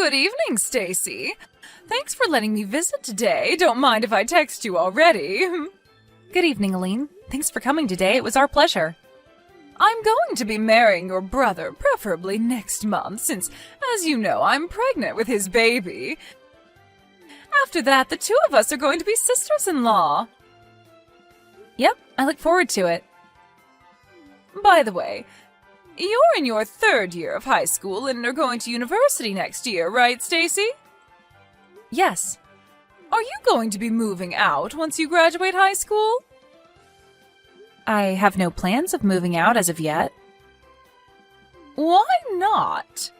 Good evening, Stacy. Thanks for letting me visit today. Don't mind if I text you already. Good evening, Aline. Thanks for coming today. It was our pleasure. I'm going to be marrying your brother, preferably next month, since, as you know, I'm pregnant with his baby. After that, the two of us are going to be sisters-in-law. Yep, I look forward to it. By the way, you're in your 3rd year of high school and are going to university next year, right, Stacy? Yes. Are you going to be moving out once you graduate high school? I have no plans of moving out as of yet. Why not?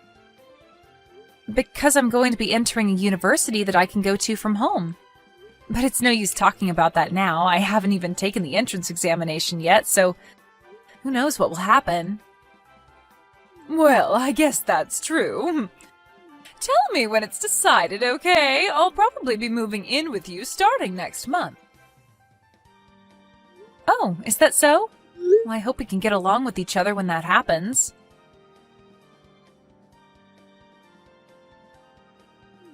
Because I'm going to be entering a university that I can go to from home. But it's no use talking about that now. I haven't even taken the entrance examination yet, so who knows what will happen. Well, I guess that's true. Tell me when it's decided, okay? I'll probably be moving in with you starting next month. Oh, is that so? Well, I hope we can get along with each other when that happens.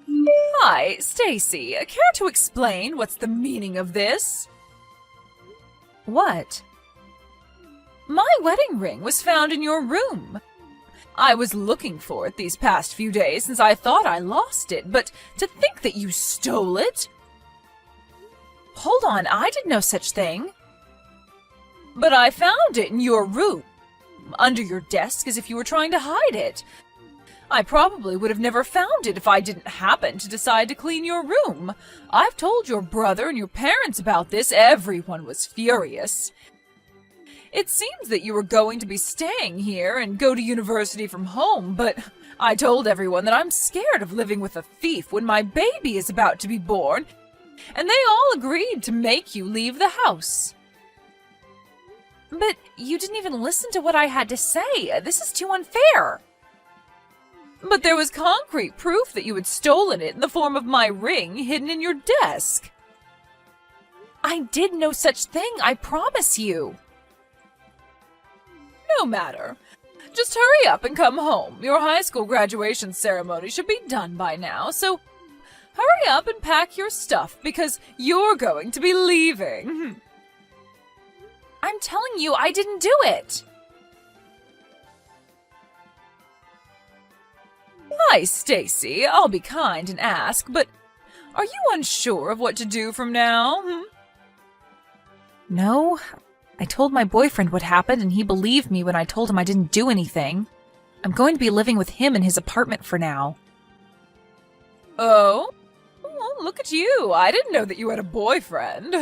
Hi, Stacy. Care to explain what's the meaning of this? What? My wedding ring was found in your room. I was looking for it these past few days since I thought I lost it, but to think that you stole it? Hold on, I did no such thing. But I found it in your room, under your desk as if you were trying to hide it. I probably would have never found it if I didn't happen to decide to clean your room. I've told your brother and your parents about this. Everyone was furious. It seems that you were going to be staying here and go to university from home, but I told everyone that I'm scared of living with a thief when my baby is about to be born, and they all agreed to make you leave the house. But you didn't even listen to what I had to say. This is too unfair. But there was concrete proof that you had stolen it in the form of my ring hidden in your desk. I did no such thing, I promise you. No matter. Just hurry up and come home. Your high school graduation ceremony should be done by now, so hurry up and pack your stuff because you're going to be leaving. I'm telling you, I didn't do it. Hi, Stacy. I'll be kind and ask, but are you unsure of what to do from now? No. I told my boyfriend what happened, and he believed me when I told him I didn't do anything. I'm going to be living with him in his apartment for now. Oh? Well, look at you. I didn't know that you had a boyfriend.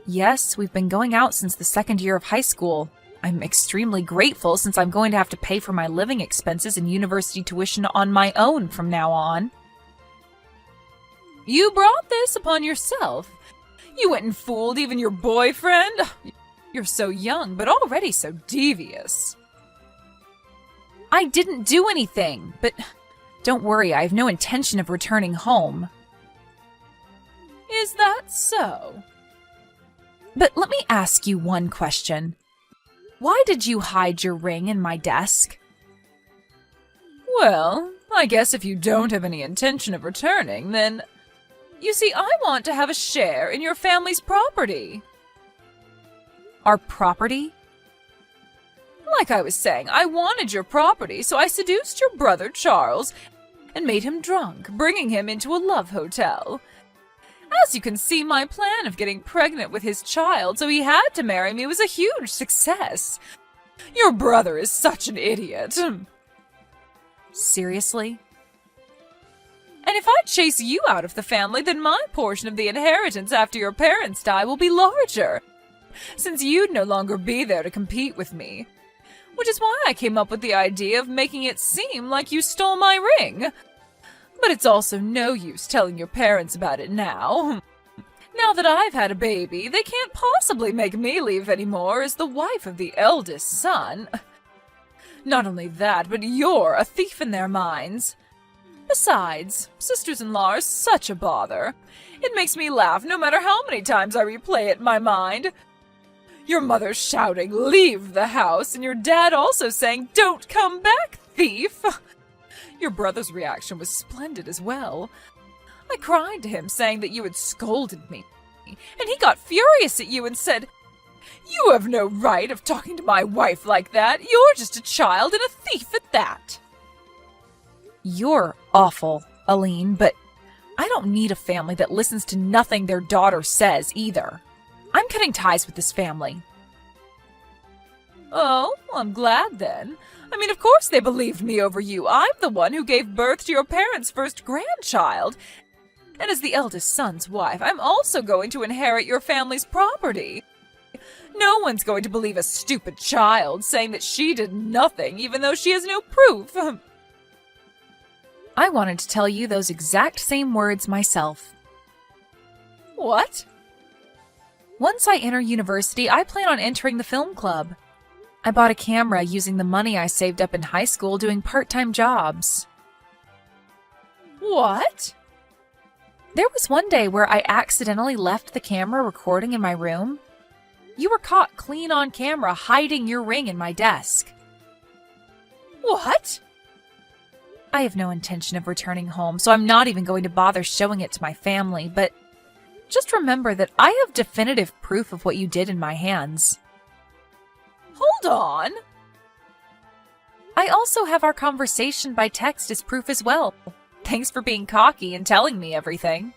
Yes, we've been going out since the 2nd year of high school. I'm extremely grateful since I'm going to have to pay for my living expenses and university tuition on my own from now on. You brought this upon yourself. You went and fooled even your boyfriend? You're so young, but already so devious. I didn't do anything, but don't worry, I have no intention of returning home. Is that so? But let me ask you one question. Why did you hide your ring in my desk? Well, I guess if you don't have any intention of returning, then... You see, I want to have a share in your family's property. Our property? Like I was saying, I wanted your property, so I seduced your brother, Charles, and made him drunk, bringing him into a love hotel. As you can see, my plan of getting pregnant with his child so he had to marry me was a huge success. Your brother is such an idiot. Seriously? And if I chase you out of the family, then my portion of the inheritance after your parents die will be larger, since you'd no longer be there to compete with me. Which is why I came up with the idea of making it seem like you stole my ring. But it's also no use telling your parents about it now. Now that I've had a baby, they can't possibly make me leave anymore as the wife of the eldest son. Not only that, but you're a thief in their minds. Besides, sisters-in-law are such a bother. It makes me laugh no matter how many times I replay it in my mind. Your mother shouting, "Leave the house," and your dad also saying, "Don't come back, thief." Your brother's reaction was splendid as well. I cried to him, saying that you had scolded me, and he got furious at you and said, "You have no right of talking to my wife like that. You're just a child and a thief at that." You're awful, Aline, but I don't need a family that listens to nothing their daughter says either. I'm cutting ties with this family. Oh, I'm glad then. I mean, of course they believed me over you. I'm the one who gave birth to your parents' first grandchild. And as the eldest son's wife, I'm also going to inherit your family's property. No one's going to believe a stupid child saying that she did nothing, even though she has no proof. I wanted to tell you those exact same words myself. What? Once I enter university, I plan on entering the film club. I bought a camera using the money I saved up in high school doing part-time jobs. What? There was one day where I accidentally left the camera recording in my room. You were caught clean on camera hiding your ring in my desk. What? I have no intention of returning home, so I'm not even going to bother showing it to my family, but just remember that I have definitive proof of what you did in my hands. Hold on. I also have our conversation by text as proof as well. Thanks for being cocky and telling me everything.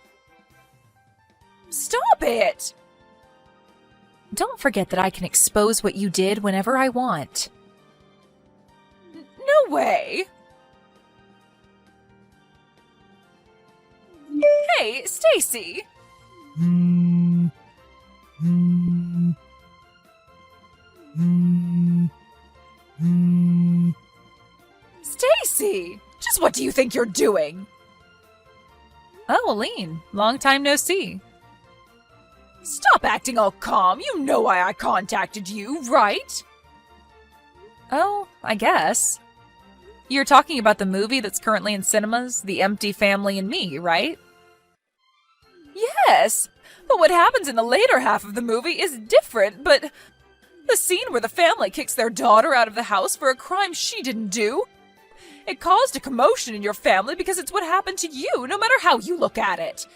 Stop it! Don't forget that I can expose what you did whenever I want. No way! Hey, Stacy! Stacy! Just what do you think you're doing? Oh, Aline, long time no see. Stop acting all calm. You know why I contacted you, right? Oh, I guess. You're talking about the movie that's currently in cinemas, The Empty Family and Me, right? Yes, but what happens in the later half of the movie is different, but the scene where the family kicks their daughter out of the house for a crime she didn't do, it caused a commotion in your family because it's what happened to you, no matter how you look at it.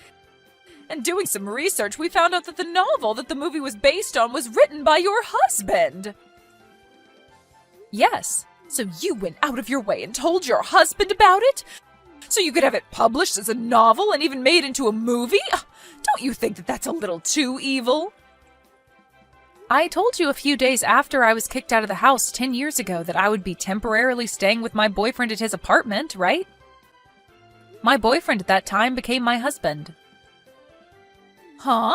And doing some research, we found out that the novel that the movie was based on was written by your husband. Yes. So you went out of your way and told your husband about it? So you could have it published as a novel and even made into a movie? Don't you think that that's a little too evil? I told you a few days after I was kicked out of the house 10 years ago that I would be temporarily staying with my boyfriend at his apartment, right? My boyfriend at that time became my husband. Huh?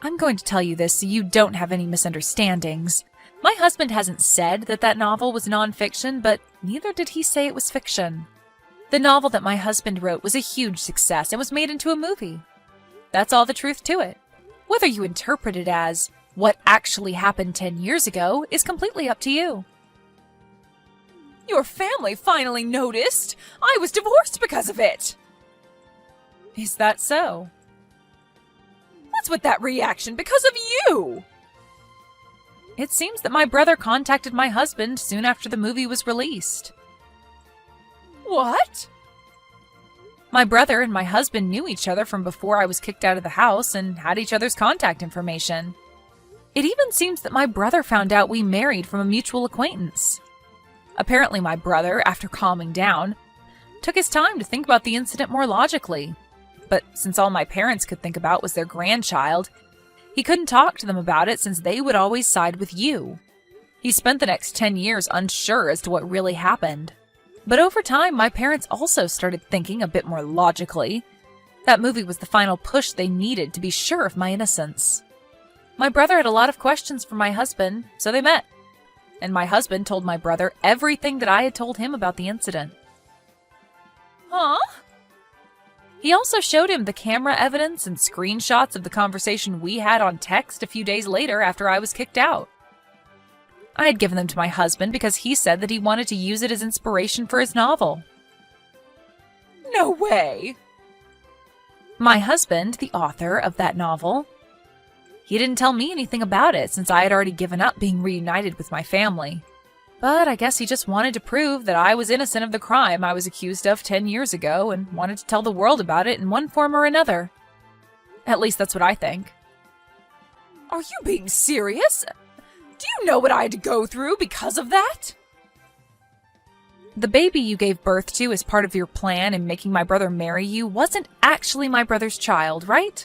I'm going to tell you this so you don't have any misunderstandings. My husband hasn't said that that novel was nonfiction, but neither did he say it was fiction. The novel that my husband wrote was a huge success and was made into a movie. That's all the truth to it. Whether you interpret it as what actually happened 10 years ago is completely up to you. Your family finally noticed. I was divorced because of it. Is that so? What's with that reaction? Because of you! It seems that my brother contacted my husband soon after the movie was released. What? My brother and my husband knew each other from before I was kicked out of the house and had each other's contact information. It even seems that my brother found out we married from a mutual acquaintance. Apparently my brother, after calming down, took his time to think about the incident more logically. But since all my parents could think about was their grandchild, he couldn't talk to them about it since they would always side with you. He spent the next 10 years unsure as to what really happened. But over time, my parents also started thinking a bit more logically. That movie was the final push they needed to be sure of my innocence. My brother had a lot of questions for my husband, so they met. And my husband told my brother everything that I had told him about the incident. Huh? He also showed him the camera evidence and screenshots of the conversation we had on text a few days later after I was kicked out. I had given them to my husband because he said that he wanted to use it as inspiration for his novel. No way! My husband, the author of that novel, he didn't tell me anything about it since I had already given up being reunited with my family. But I guess he just wanted to prove that I was innocent of the crime I was accused of 10 years ago and wanted to tell the world about it in one form or another. At least that's what I think. Are you being serious? Do you know what I had to go through because of that? The baby you gave birth to as part of your plan in making my brother marry you wasn't actually my brother's child, right?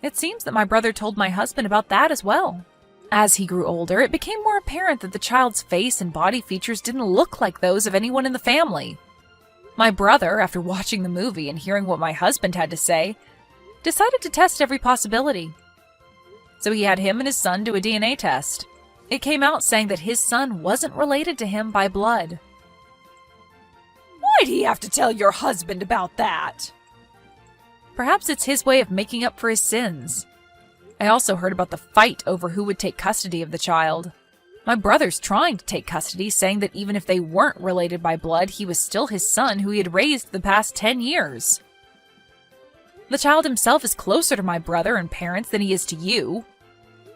It seems that my brother told my husband about that as well. As he grew older, it became more apparent that the child's face and body features didn't look like those of anyone in the family. My brother, after watching the movie and hearing what my husband had to say, decided to test every possibility. So he had him and his son do a DNA test. It came out saying that his son wasn't related to him by blood. Why'd he have to tell your husband about that? Perhaps it's his way of making up for his sins. I also heard about the fight over who would take custody of the child. My brother's trying to take custody, saying that even if they weren't related by blood, he was still his son who he had raised the past 10 years. The child himself is closer to my brother and parents than he is to you.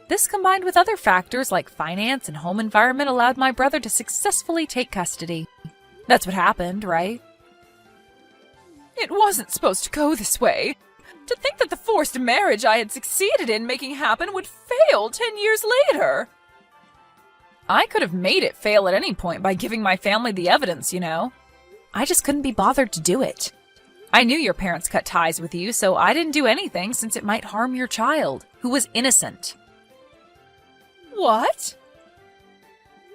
This, combined with other factors like finance and home environment, allowed my brother to successfully take custody. That's what happened, right? It wasn't supposed to go this way. To think that the forced marriage I had succeeded in making happen would fail 10 years later. I could have made it fail at any point by giving my family the evidence, you know. I just couldn't be bothered to do it. I knew your parents cut ties with you, so I didn't do anything since it might harm your child, who was innocent. What?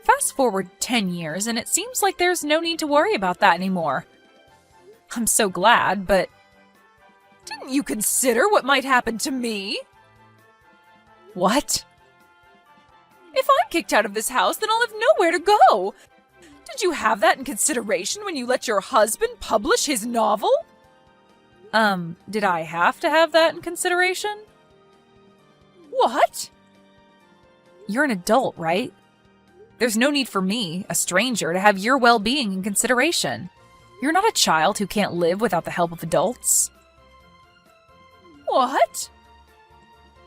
Fast forward 10 years, and it seems like there's no need to worry about that anymore. I'm so glad, but... Didn't you consider what might happen to me? What? If I'm kicked out of this house, then I'll have nowhere to go. Did you have that in consideration when you let your husband publish his novel? Did I have to have that in consideration? What? You're an adult, right? There's no need for me, a stranger, to have your well-being in consideration. You're not a child who can't live without the help of adults. What?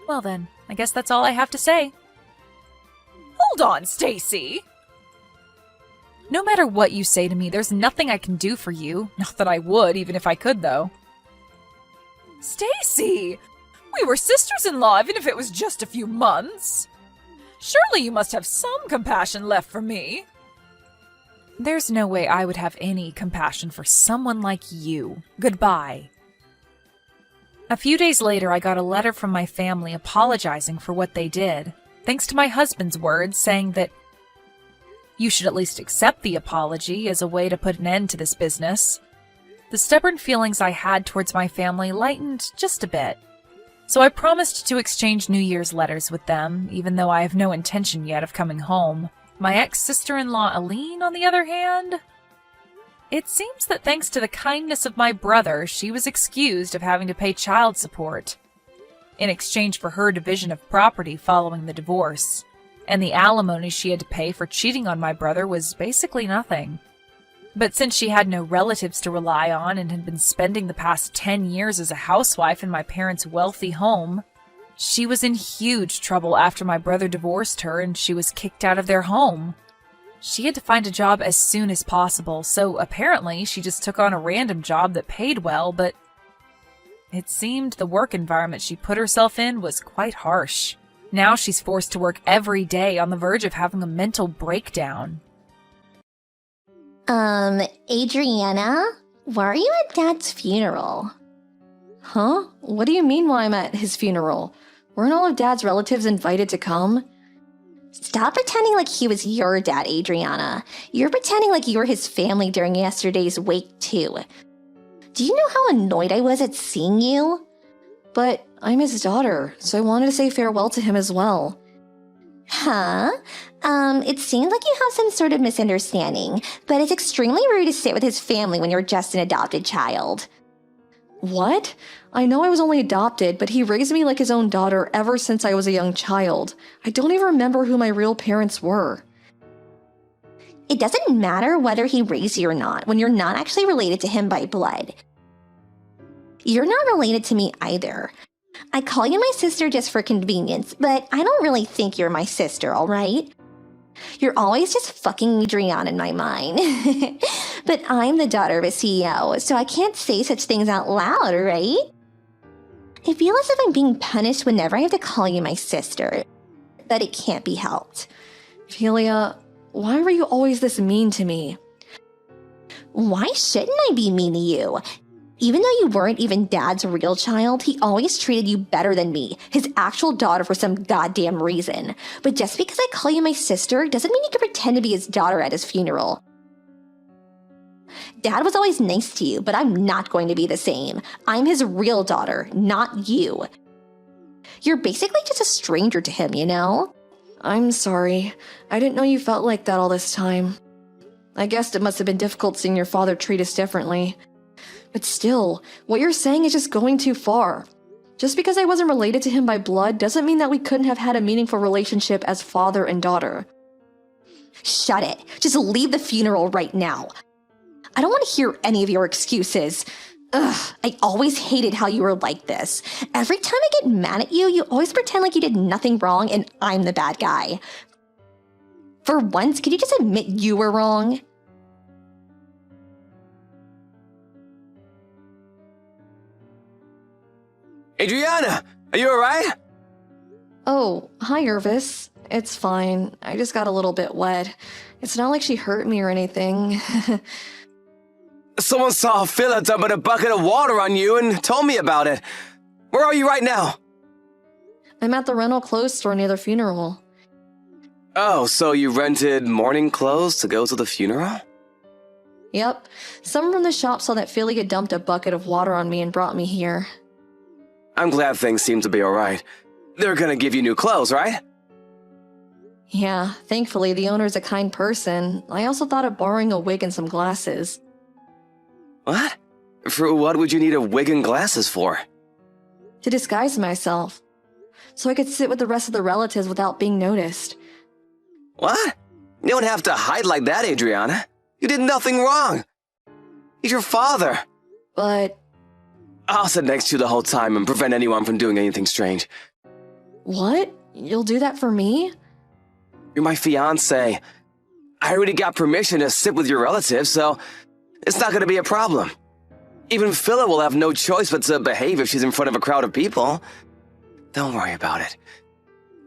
Well then, I guess that's all I have to say. Hold on, Stacy. No matter what you say to me, there's nothing I can do for you. Not that I would, even if I could, though. Stacy! We were sisters-in-law, even if it was just a few months. Surely you must have some compassion left for me. There's no way I would have any compassion for someone like you. Goodbye. A few days later, I got a letter from my family apologizing for what they did, thanks to my husband's words saying that you should at least accept the apology as a way to put an end to this business. The stubborn feelings I had towards my family lightened just a bit. So I promised to exchange New Year's letters with them, even though I have no intention yet of coming home. My ex-sister-in-law Aline, on the other hand, it seems that thanks to the kindness of my brother, she was excused of having to pay child support in exchange for her division of property following the divorce, and the alimony she had to pay for cheating on my brother was basically nothing. But since she had no relatives to rely on and had been spending the past 10 years as a housewife in my parents' wealthy home, she was in huge trouble after my brother divorced her and she was kicked out of their home. She had to find a job as soon as possible, so apparently she just took on a random job that paid well, but it seemed the work environment she put herself in was quite harsh. Now she's forced to work every day on the verge of having a mental breakdown. Adriana, why are you at Dad's funeral? Huh? What do you mean why I'm at his funeral? Weren't all of Dad's relatives invited to come? Stop pretending like he was your dad, Adriana. You're pretending like you were his family during yesterday's wake, too. Do you know how annoyed I was at seeing you? But I'm his daughter, so I wanted to say farewell to him as well. Huh? It seems like you have some sort of misunderstanding, but it's extremely rude to sit with his family when you're just an adopted child. What? I know I was only adopted, but he raised me like his own daughter ever since I was a young child. I don't even remember who my real parents were. It doesn't matter whether he raised you or not when you're not actually related to him by blood. You're not related to me either. I call you my sister just for convenience, but I don't really think you're my sister, alright? You're always just fucking Adriana in my mind. But I'm the daughter of a CEO, so I can't say such things out loud, right? I feel as if I'm being punished whenever I have to call you my sister, but it can't be helped. Philia, why were you always this mean to me? Why shouldn't I be mean to you? Even though you weren't even Dad's real child, he always treated you better than me, his actual daughter, for some goddamn reason. But just because I call you my sister doesn't mean you can pretend to be his daughter at his funeral. Dad was always nice to you, but I'm not going to be the same. I'm his real daughter, not you. You're basically just a stranger to him, you know? I'm sorry. I didn't know you felt like that all this time. I guessed it must have been difficult seeing your father treat us differently. But still, what you're saying is just going too far. Just because I wasn't related to him by blood doesn't mean that we couldn't have had a meaningful relationship as father and daughter. Shut it. Just leave the funeral right now. I don't want to hear any of your excuses. Ugh, I always hated how you were like this. Every time I get mad at you, you always pretend like you did nothing wrong and I'm the bad guy. For once, could you just admit you were wrong? Adriana, are you alright? Oh, hi, Irvis. It's fine. I just got a little bit wet. It's not like she hurt me or anything. Someone saw Phila dumping a bucket of water on you and told me about it. Where are you right now? I'm at the rental clothes store near the funeral. Oh, so you rented morning clothes to go to the funeral? Yep. Someone from the shop saw that Philia dumped a bucket of water on me and brought me here. I'm glad things seem to be alright. They're gonna give you new clothes, right? Yeah, thankfully the owner is a kind person. I also thought of borrowing a wig and some glasses. What? For what would you need a wig and glasses for? To disguise myself. So I could sit with the rest of the relatives without being noticed. What? You don't have to hide like that, Adriana. You did nothing wrong. He's your father. But I'll sit next to you the whole time and prevent anyone from doing anything strange. what? You'll do that for me? You're my fiancé. I already got permission to sit with your relatives, so it's not gonna be a problem. Even Phila will have no choice but to behave if she's in front of a crowd of people. Don't worry about it.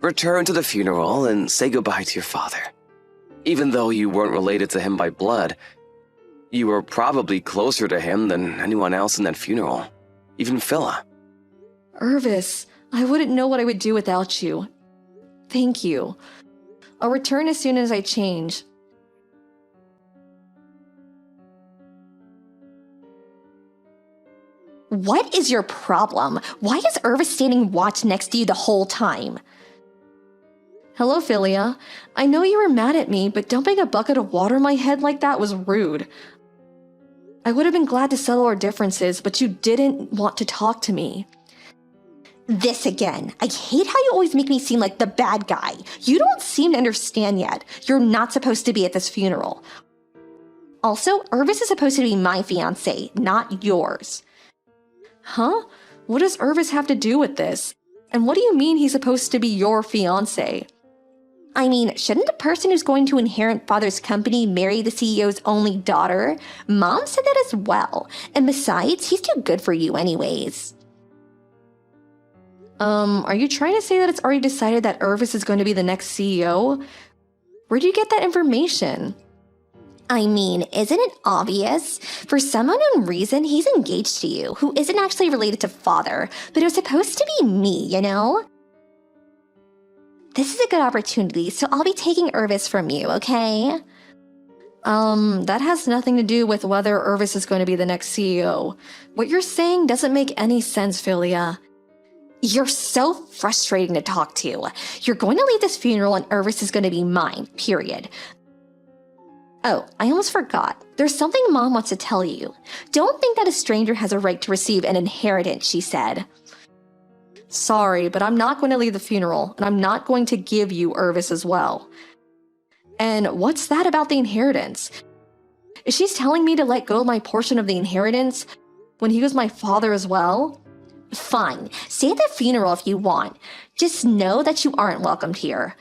Return to the funeral and say goodbye to your father. Even though you weren't related to him by blood, you were probably closer to him than anyone else in that funeral. Even Phila. Irvis, I wouldn't know what I would do without you. Thank you. I'll return as soon as I change. What is your problem? Why is Irvis standing watch next to you the whole time? Hello, Philia. I know you were mad at me, but dumping a bucket of water on my head like that was rude. I would have been glad to settle our differences, but you didn't want to talk to me. This again. I hate how you always make me seem like the bad guy. You don't seem to understand yet. You're not supposed to be at this funeral. Also, Irvis is supposed to be my fiancé, not yours. Huh? What does Irvis have to do with this? And what do you mean he's supposed to be your fiancé? I mean, shouldn't the person who's going to inherit father's company marry the CEO's only daughter? Mom said that as well. And besides, he's too good for you anyways. Are you trying to say that it's already decided that Irvis is going to be the next CEO? Where'd you get that information? I mean, isn't it obvious? For some unknown reason, he's engaged to you, who isn't actually related to father, but it was supposed to be me, you know? This is a good opportunity, so I'll be taking Irvis from you, okay? That has nothing to do with whether Irvis is going to be the next CEO. What you're saying doesn't make any sense, Philia. You're so frustrating to talk to. You're going to leave this funeral and Irvis is going to be mine, period. Oh, I almost forgot. There's something Mom wants to tell you. Don't think that a stranger has a right to receive an inheritance, she said. Sorry, but I'm not going to leave the funeral, and I'm not going to give you Irvis as well. And what's that about the inheritance? Is she telling me to let go of my portion of the inheritance when he was my father as well? Fine, stay at the funeral if you want. Just know that you aren't welcomed here.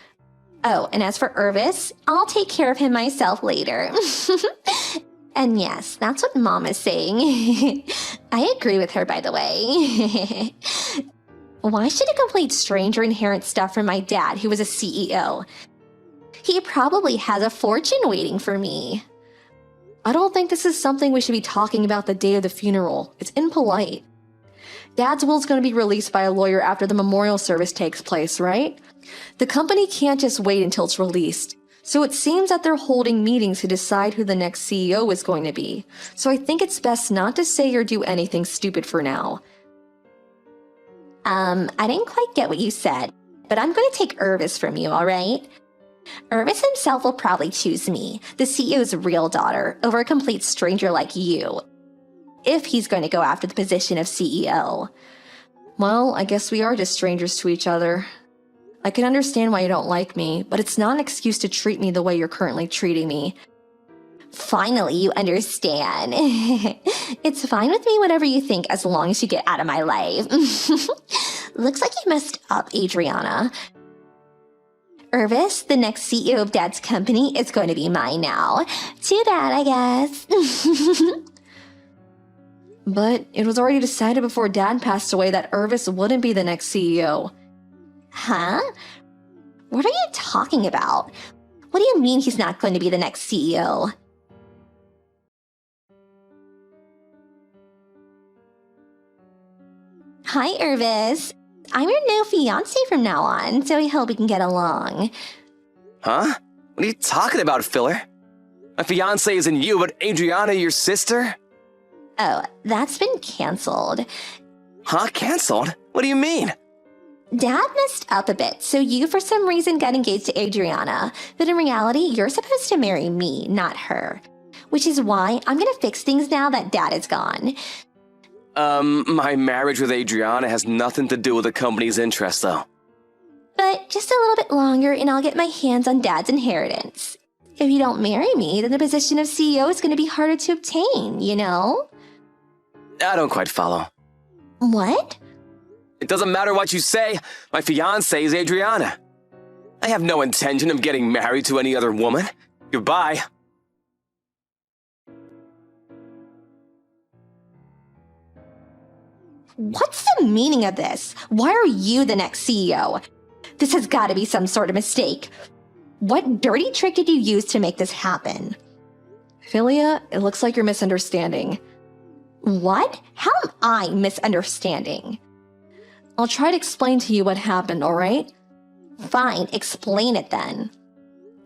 Oh, and as for Irvis, I'll take care of him myself later. And yes, that's what Mom is saying. I agree with her, by the way. Why should a complete stranger inherit stuff from my dad, who was a CEO? He probably has a fortune waiting for me. I don't think this is something we should be talking about the day of the funeral. It's impolite. Dad's will's going to be released by a lawyer after the memorial service takes place, right? The company can't just wait until it's released. So it seems that they're holding meetings to decide who the next CEO is going to be. So I think it's best not to say or do anything stupid for now. I didn't quite get what you said, but I'm going to take Irvis from you, all right? Irvis himself will probably choose me, the CEO's real daughter, over a complete stranger like you, if he's going to go after the position of CEO. Well, I guess we are just strangers to each other. I can understand why you don't like me, but it's not an excuse to treat me the way you're currently treating me. Finally, you understand. It's fine with me, whatever you think, as long as you get out of my life. Looks like you messed up, Adriana. Irvis, the next CEO of Dad's company, is going to be mine now. Too bad, I guess. But it was already decided before Dad passed away that Irvis wouldn't be the next CEO. Huh? What are you talking about? What do you mean he's not going to be the next CEO? Hi, Irvis. I'm your new fiancé from now on, so I hope we can get along. Huh? What are you talking about, Filler? My fiancé isn't you, but Adriana, your sister? Oh, that's been canceled. Huh? Canceled? What do you mean? Dad messed up a bit, so you for some reason got engaged to Adriana, but in reality, you're supposed to marry me, not her. Which is why I'm gonna fix things now that Dad is gone. My marriage with Adriana has nothing to do with the company's interest, though. But just a little bit longer and I'll get my hands on Dad's inheritance. If you don't marry me, then the position of CEO is gonna be harder to obtain, you know? I don't quite follow. What? It doesn't matter what you say, my fiancée is Adriana. I have no intention of getting married to any other woman. Goodbye. What's the meaning of this? Why are you the next CEO? This has got to be some sort of mistake. What dirty trick did you use to make this happen? Philia, it looks like you're misunderstanding. What? How am I misunderstanding? I'll try to explain to you what happened, alright? Fine, explain it then.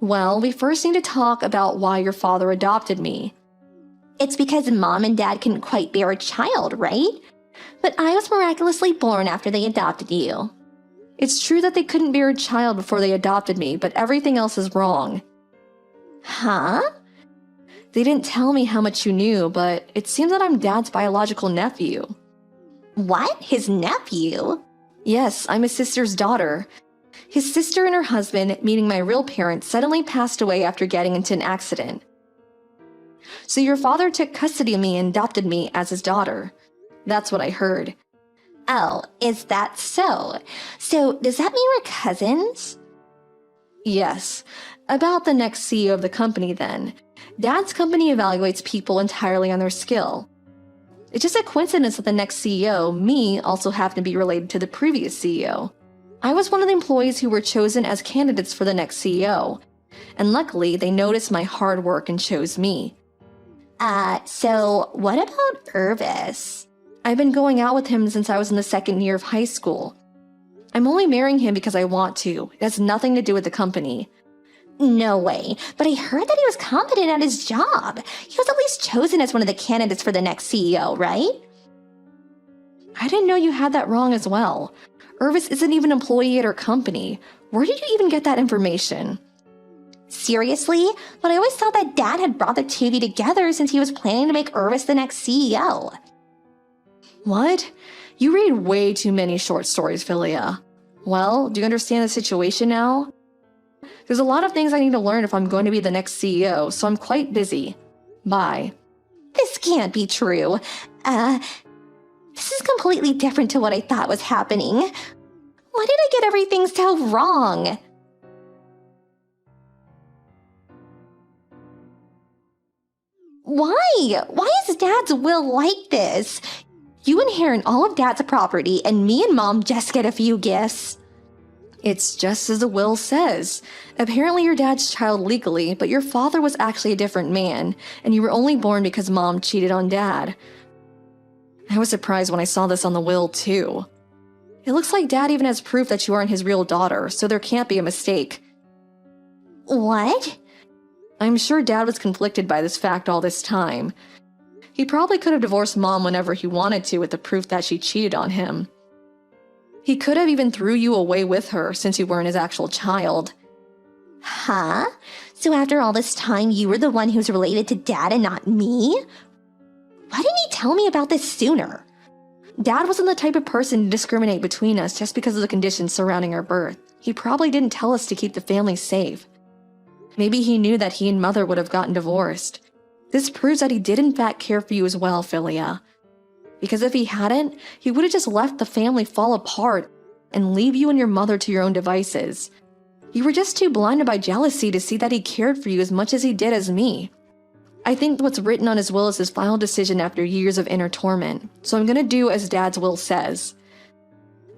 Well, we first need to talk about why your father adopted me. It's because Mom and Dad couldn't quite bear a child, right? But I was miraculously born after they adopted you. It's true that they couldn't bear a child before they adopted me, but everything else is wrong. Huh? They didn't tell me how much you knew, but it seems that I'm Dad's biological nephew. What? His nephew? Yes, I'm his sister's daughter. His sister and her husband, meeting my real parents, suddenly passed away after getting into an accident. So your father took custody of me and adopted me as his daughter. That's what I heard. Oh, is that so? So does that mean we're cousins? Yes. About the next CEO of the company then. Dad's company evaluates people entirely on their skill. It's just a coincidence that the next CEO, me, also happened to be related to the previous CEO. I was one of the employees who were chosen as candidates for the next CEO. And luckily, they noticed my hard work and chose me. So what about Irvis? I've been going out with him since I was in the second year of high school. I'm only marrying him because I want to. It has nothing to do with the company. No way, but I heard that he was competent at his job. He was at least chosen as one of the candidates for the next CEO, right? I didn't know you had that wrong as well. Irvis isn't even an employee at our company. Where did you even get that information? Seriously? But I always thought that Dad had brought the two of you together since he was planning to make Irvis the next CEO. What? You read way too many short stories, Philia. Well, do you understand the situation now? There's a lot of things I need to learn if I'm going to be the next CEO, so I'm quite busy. Bye. This can't be true. This is completely different to what I thought was happening. Why did I get everything so wrong? Why? Why is Dad's will like this? You inherit all of Dad's property and me and Mom just get a few gifts. It's just as the will says. Apparently you're Dad's child legally, but your father was actually a different man, and you were only born because Mom cheated on Dad. I was surprised when I saw this on the will, too. It looks like Dad even has proof that you aren't his real daughter, so there can't be a mistake. What? I'm sure Dad was conflicted by this fact all this time. He probably could have divorced Mom whenever he wanted to with the proof that she cheated on him. He could have even threw you away with her since you weren't his actual child. Huh? So after all this time, you were the one who's related to Dad and not me? Why didn't he tell me about this sooner? Dad wasn't the type of person to discriminate between us just because of the conditions surrounding our birth. He probably didn't tell us to keep the family safe. Maybe he knew that he and Mother would have gotten divorced. This proves that he did in fact care for you as well, Philia. Because if he hadn't, he would have just left the family fall apart and leave you and your mother to your own devices. You were just too blinded by jealousy to see that he cared for you as much as he did as me. I think what's written on his will is his final decision after years of inner torment, so I'm gonna do as Dad's will says.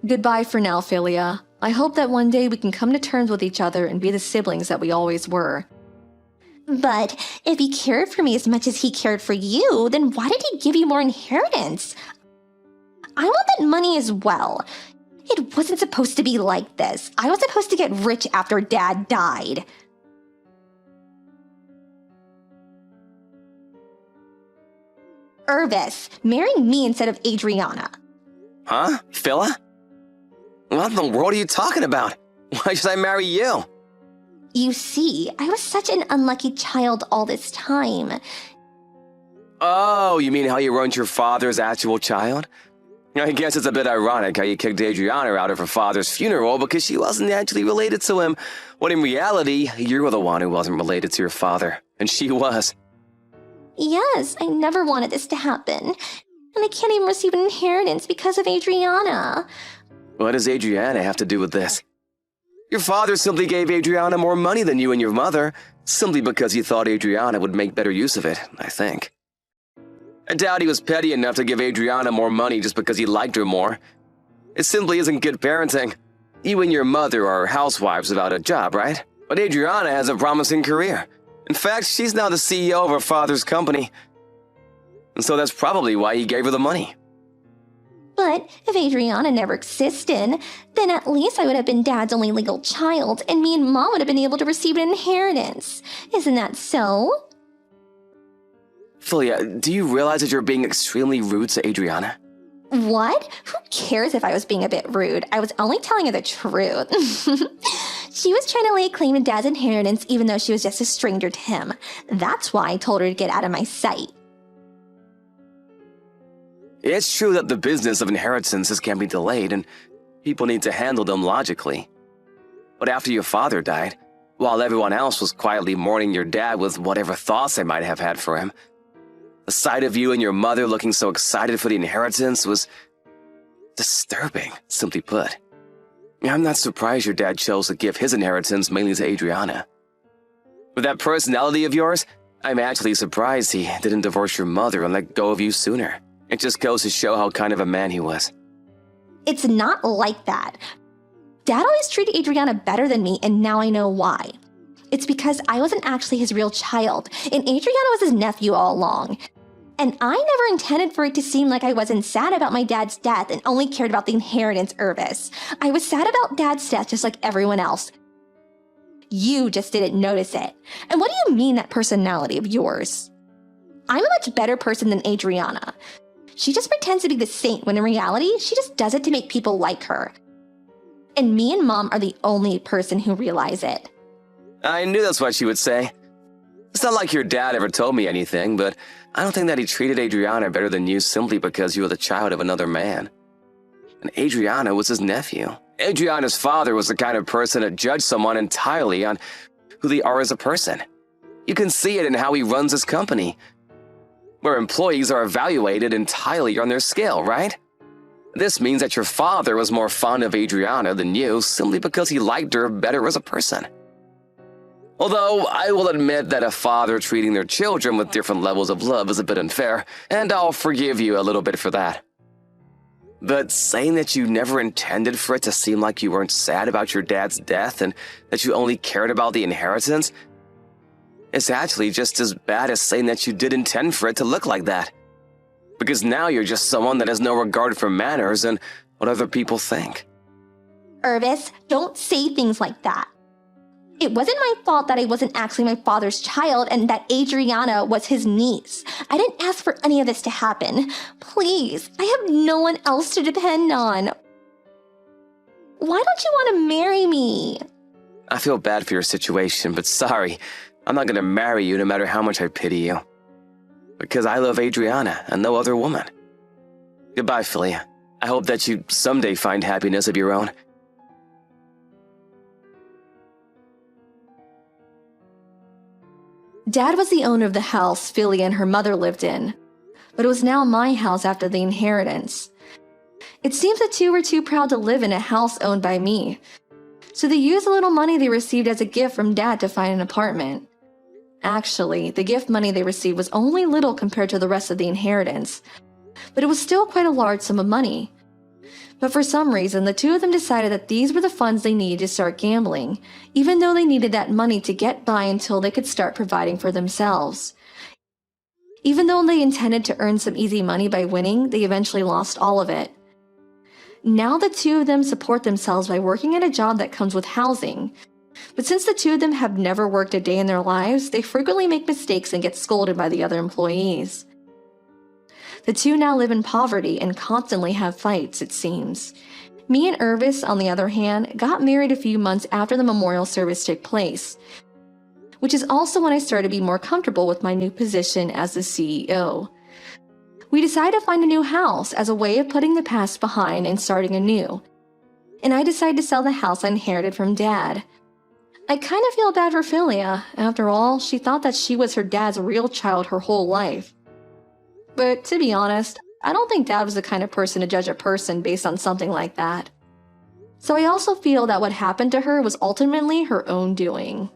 Goodbye for now, Philia. I hope that one day we can come to terms with each other and be the siblings that we always were. But if he cared for me as much as he cared for you, then why did he give you more inheritance? I want that money as well. It wasn't supposed to be like this. I was supposed to get rich after Dad died. Irvis, marry me instead of Adriana. Huh? Phila? What in the world are you talking about? Why should I marry you? You see, I was such an unlucky child all this time. Oh, you mean how you weren't your father's actual child? I guess it's a bit ironic how you kicked Adriana out of her father's funeral because she wasn't actually related to him, when in reality, you were the one who wasn't related to your father, and she was. Yes, I never wanted this to happen. And I can't even receive an inheritance because of Adriana. What does Adriana have to do with this? Your father simply gave Adriana more money than you and your mother, simply because he thought Adriana would make better use of it, I think. I doubt he was petty enough to give Adriana more money just because he liked her more. It simply isn't good parenting. You and your mother are housewives without a job, right? But Adriana has a promising career. In fact, she's now the CEO of her father's company. And so that's probably why he gave her the money. But if Adriana never existed, then at least I would have been Dad's only legal child, and me and Mom would have been able to receive an inheritance. Isn't that so? Philia, do you realize that you're being extremely rude to Adriana? What? Who cares if I was being a bit rude? I was only telling her the truth. She was trying to lay claim to Dad's inheritance even though she was just a stranger to him. That's why I told her to get out of my sight. It's true that the business of inheritances can be delayed and people need to handle them logically. But after your father died, while everyone else was quietly mourning your dad with whatever thoughts they might have had for him, the sight of you and your mother looking so excited for the inheritance was disturbing, simply put. I'm not surprised your dad chose to give his inheritance mainly to Adriana. With that personality of yours, I'm actually surprised he didn't divorce your mother and let go of you sooner. It just goes to show how kind of a man he was. It's not like that. Dad always treated Adriana better than me, and now I know why. It's because I wasn't actually his real child, and Adriana was his nephew all along. And I never intended for it to seem like I wasn't sad about my dad's death and only cared about the inheritance, Irvis. I was sad about Dad's death just like everyone else. You just didn't notice it. And what do you mean, that personality of yours? I'm a much better person than Adriana. She just pretends to be the saint when in reality, she just does it to make people like her. And me and Mom are the only person who realize it. I knew that's what she would say. It's not like your dad ever told me anything, but I don't think that he treated Adriana better than you simply because you were the child of another man. And Adriana was his nephew. Adriana's father was the kind of person to judge someone entirely on who they are as a person. You can see it in how he runs his company, where employees are evaluated entirely on their skill, right? This means that your father was more fond of Adriana than you simply because he liked her better as a person. Although I will admit that a father treating their children with different levels of love is a bit unfair, and I'll forgive you a little bit for that. But saying that you never intended for it to seem like you weren't sad about your dad's death and that you only cared about the inheritance is actually just as bad as saying that you did intend for it to look like that. Because now you're just someone that has no regard for manners and what other people think. Irvis, don't say things like that. It wasn't my fault that I wasn't actually my father's child and that Adriana was his niece. I didn't ask for any of this to happen. Please, I have no one else to depend on. Why don't you want to marry me? I feel bad for your situation, but sorry, I'm not going to marry you no matter how much I pity you. Because I love Adriana and no other woman. Goodbye, Philia. I hope that you someday find happiness of your own. Dad was the owner of the house Philia and her mother lived in, but it was now my house after the inheritance. It seems the two were too proud to live in a house owned by me, so they used the little money they received as a gift from Dad to find an apartment. Actually, the gift money they received was only little compared to the rest of the inheritance, but it was still quite a large sum of money. But for some reason, the two of them decided that these were the funds they needed to start gambling, even though they needed that money to get by until they could start providing for themselves. Even though they intended to earn some easy money by winning, they eventually lost all of it. Now the two of them support themselves by working at a job that comes with housing. But since the two of them have never worked a day in their lives, they frequently make mistakes and get scolded by the other employees. The two now live in poverty and constantly have fights, it seems. Me and Irvis, on the other hand, got married a few months after the memorial service took place, which is also when I started to be more comfortable with my new position as the CEO. We decided to find a new house as a way of putting the past behind and starting anew, and I decided to sell the house I inherited from Dad. I kind of feel bad for Philia. After all, she thought that she was her dad's real child her whole life. But to be honest, I don't think Dad was the kind of person to judge a person based on something like that. So I also feel that what happened to her was ultimately her own doing.